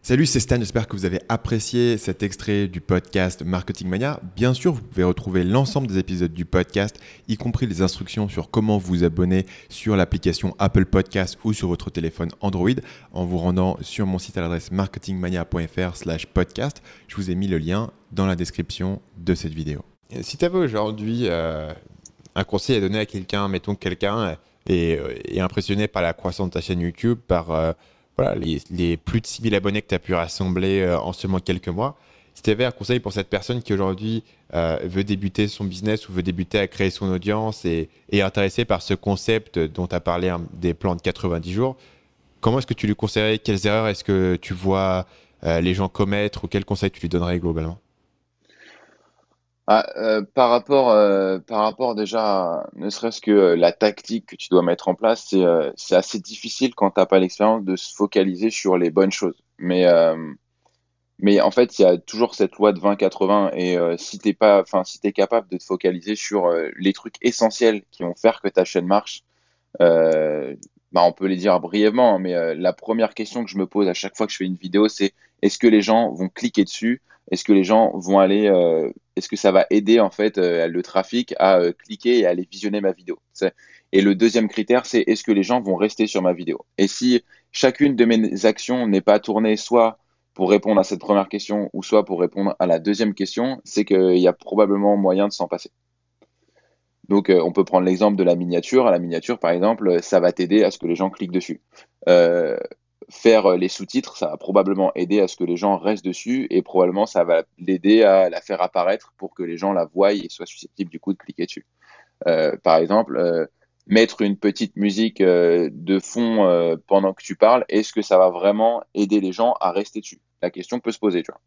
Salut, c'est Stan, j'espère que vous avez apprécié cet extrait du podcast Marketing Mania. Bien sûr, vous pouvez retrouver l'ensemble des épisodes du podcast, y compris les instructions sur comment vous abonner sur l'application Apple Podcast ou sur votre téléphone Android en vous rendant sur mon site à l'adresse marketingmania.fr/podcast. Je vous ai mis le lien dans la description de cette vidéo. Si tu avais aujourd'hui un conseil à donner à quelqu'un, mettons que quelqu'un est impressionné par la croissance de ta chaîne YouTube, par les plus de 6000 abonnés que tu as pu rassembler en seulement quelques mois, si tu avais un conseil pour cette personne qui aujourd'hui veut débuter son business ou veut débuter à créer son audience et est intéressée par ce concept dont tu as parlé, des plans de 90 jours, comment est-ce que tu lui conseillerais? Quelles erreurs est-ce que tu vois les gens commettre ou quels conseils tu lui donnerais globalement? Par rapport déjà, ne serait-ce que la tactique que tu dois mettre en place, c'est assez difficile quand t'as pas l'expérience de se focaliser sur les bonnes choses. Mais en fait, il y a toujours cette loi de 20-80 et si t'es capable de te focaliser sur les trucs essentiels qui vont faire que ta chaîne marche, euh, on peut les dire brièvement, hein, mais la première question que je me pose à chaque fois que je fais une vidéo, c'est est-ce que les gens vont cliquer dessus? Est-ce que les gens vont est-ce que ça va aider en fait le trafic à cliquer et à aller visionner ma vidéo? Et le deuxième critère, c'est est-ce que les gens vont rester sur ma vidéo? Et si chacune de mes actions n'est pas tournée soit pour répondre à cette première question ou soit pour répondre à la deuxième question, c'est qu'il y a probablement moyen de s'en passer. Donc, on peut prendre l'exemple de la miniature. À la miniature, par exemple, ça va t'aider à ce que les gens cliquent dessus. Euh, Faire les sous-titres, ça va probablement aider à ce que les gens restent dessus et probablement ça va l'aider à la faire apparaître pour que les gens la voient et soient susceptibles du coup de cliquer dessus. Par exemple, mettre une petite musique de fond pendant que tu parles, est-ce que ça va vraiment aider les gens à rester dessus? La question peut se poser, tu vois.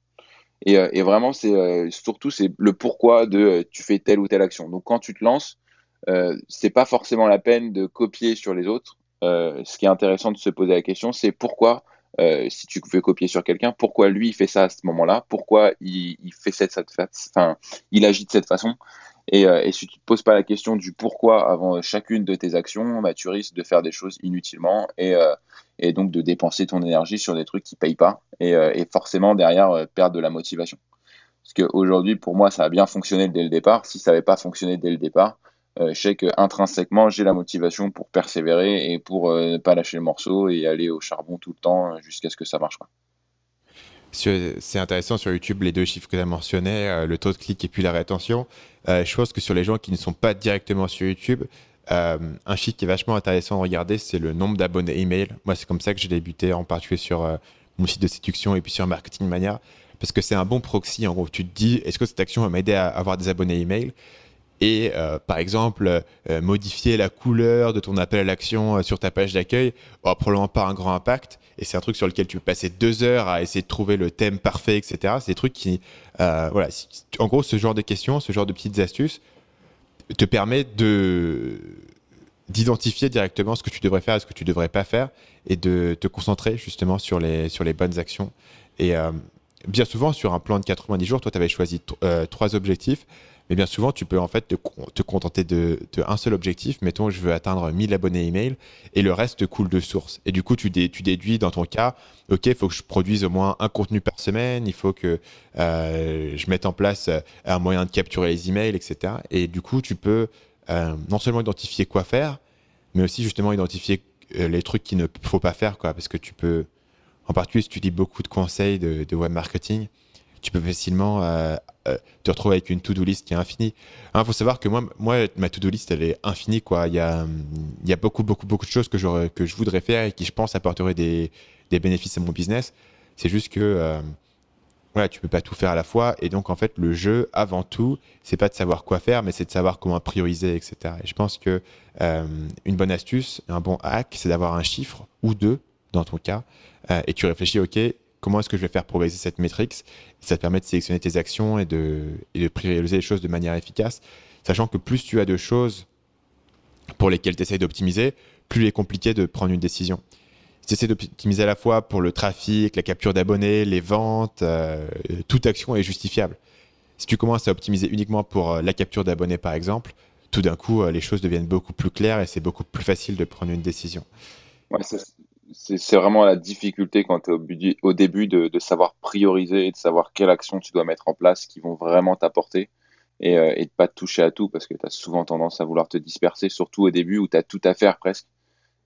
Et vraiment, c'est le pourquoi de tu fais telle ou telle action. Donc, quand tu te lances, c'est pas forcément la peine de copier sur les autres. Ce qui est intéressant de se poser la question, c'est pourquoi, si tu veux copier sur quelqu'un, pourquoi lui il fait ça à ce moment-là, pourquoi il fait il agit de cette façon. Et si tu te poses pas la question du pourquoi avant chacune de tes actions, tu risques de faire des choses inutilement et donc de dépenser ton énergie sur des trucs qui payent pas et forcément derrière perdre de la motivation. Parce qu'aujourd'hui, pour moi, ça a bien fonctionné dès le départ. Si ça n'avait pas fonctionné dès le départ, je sais qu'intrinsèquement, j'ai la motivation pour persévérer et pour ne pas lâcher le morceau et aller au charbon tout le temps jusqu'à ce que ça marche, quoi. C'est intéressant sur YouTube, les deux chiffres que tu as mentionnés, le taux de clic et puis la rétention. Je pense que sur les gens qui ne sont pas directement sur YouTube, un chiffre qui est vachement intéressant à regarder, c'est le nombre d'abonnés email. Moi, c'est comme ça que j'ai débuté, en particulier sur mon site de séduction et puis sur Marketing Mania, parce que c'est un bon proxy. En gros, tu te dis, est-ce que cette action va m'aider à avoir des abonnés email? Et par exemple, modifier la couleur de ton appel à l'action sur ta page d'accueil aura probablement pas un grand impact. Et c'est un truc sur lequel tu peux passer 2 heures à essayer de trouver le thème parfait, etc. C'est des trucs qui, en gros, ce genre de questions, ce genre de petites astuces te permet d'identifier directement ce que tu devrais faire et ce que tu devrais pas faire et de te concentrer justement sur les bonnes actions. Et bien souvent, sur un plan de 90 jours, toi, tu avais choisi 3 objectifs. Mais bien souvent, tu peux en fait te contenter de un seul objectif. Mettons, je veux atteindre 1000 abonnés email et le reste te coule de source. Et du coup, tu déduis dans ton cas, OK, il faut que je produise au moins un contenu par semaine, il faut que je mette en place un moyen de capturer les emails, etc. Et du coup, tu peux non seulement identifier quoi faire, mais aussi justement identifier les trucs qu'il ne faut pas faire, quoi, parce que tu peux, en particulier si tu lis beaucoup de conseils de web marketing, tu peux facilement te retrouver avec une to-do list qui est infinie. Il faut savoir que moi, ma to-do list, elle est infinie, quoi. Il y a beaucoup, beaucoup, beaucoup de choses que je voudrais faire et qui, je pense, apporteraient des bénéfices à mon business. C'est juste que tu peux pas tout faire à la fois. Et donc, en fait, le jeu, avant tout, c'est pas de savoir quoi faire, mais c'est de savoir comment prioriser, etc. Et je pense que une bonne astuce, un bon hack, c'est d'avoir un chiffre ou deux, dans ton cas, et tu réfléchis, OK, comment est-ce que je vais faire progresser cette métrique? Ça te permet de sélectionner tes actions et de prioriser les choses de manière efficace, sachant que plus tu as de choses pour lesquelles tu essaies d'optimiser, plus il est compliqué de prendre une décision. Si tu essaies d'optimiser à la fois pour le trafic, la capture d'abonnés, les ventes, toute action est justifiable. Si tu commences à optimiser uniquement pour la capture d'abonnés, par exemple, tout d'un coup, les choses deviennent beaucoup plus claires et c'est beaucoup plus facile de prendre une décision. Ouais, c'est vraiment la difficulté quand tu es au début de savoir prioriser et de savoir quelles actions tu dois mettre en place qui vont vraiment t'apporter et de pas te toucher à tout parce que tu as souvent tendance à vouloir te disperser, surtout au début où tu as tout à faire presque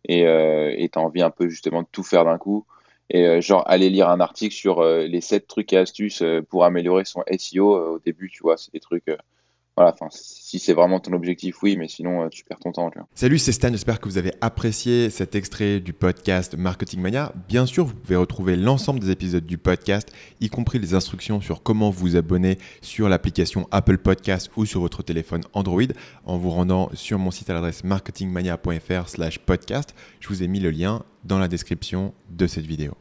et tu as envie un peu justement de tout faire d'un coup. Et genre aller lire un article sur les 7 trucs et astuces pour améliorer son SEO au début, tu vois, c'est des trucs. Voilà, enfin, si c'est vraiment ton objectif, oui, mais sinon, tu perds ton temps, tu vois. Salut, c'est Stan, j'espère que vous avez apprécié cet extrait du podcast Marketing Mania. Bien sûr, vous pouvez retrouver l'ensemble des épisodes du podcast, y compris les instructions sur comment vous abonner sur l'application Apple Podcast ou sur votre téléphone Android en vous rendant sur mon site à l'adresse marketingmania.fr/podcast. Je vous ai mis le lien dans la description de cette vidéo.